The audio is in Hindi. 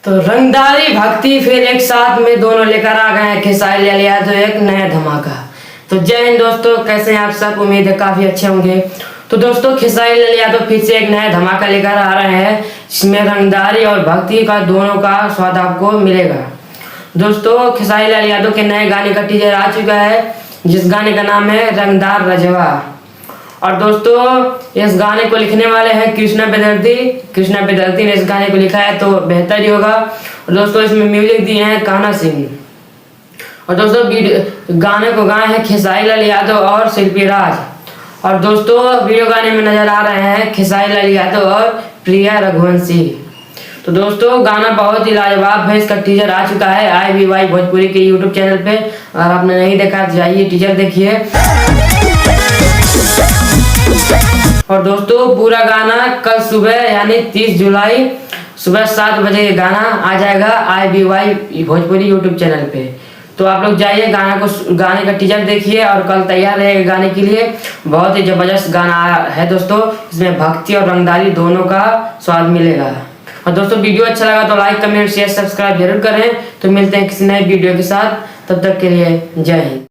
तो रंगदारी भक्ति फिर एक साथ में दोनों लेकर आ गए हैं खेसारी लाल यादव एक नया धमाका। तो जय हिंद दोस्तों, कैसे हैं आप सब? उम्मीद है काफी अच्छे होंगे। तो दोस्तों खेसारी लाल यादव फिर से एक नया धमाका लेकर आ रहे हैं, जिसमें रंगदारी और भक्ति का दोनों का स्वाद आपको मिलेगा। दोस्तों खेसारी लाल यादव के नए गाने का टीजर आ चुका है, जिस गाने का नाम है रंगदार रजवा। और दोस्तों इस गाने को लिखने वाले हैं कृष्णा बेदर्दी ने इस गाने को लिखा है, तो बेहतर ही होगा। और दोस्तों इसमें म्यूजिक दिए हैं कान्हा सिंह। और दोस्तों गाने को गाए हैं खेसारी लाल यादव और शिल्पी राज। और दोस्तों वीडियो गाने में नजर आ रहे हैं खेसारी लाल यादव और प्रिया रघुवंशी। तो दोस्तों गाना बहुत ही लाजवाब है। इसका टीजर आ चुका है IVY भोजपुरी के YouTube चैनल पे। अगर आपने नहीं देखा तो जाइए टीजर देखिए। और दोस्तों पूरा गाना कल सुबह यानी 30 जुलाई सुबह 7 बजे गाना आ जाएगा IVY भोजपुरी YouTube चैनल पे। तो आप लोग जाइए गाने का टीजर देखिए और कल तैयार रहेगा गाने के लिए। बहुत ही जबरदस्त गाना है दोस्तों, इसमें भक्ति और रंगदारी दोनों का स्वाद मिलेगा। और दोस्तों वीडियो अच्छा लगा तो लाइक कमेंट शेयर सब्सक्राइब जरूर करें। तो मिलते हैं किसी नए वीडियो के साथ, तब तक के लिए जय हिंद।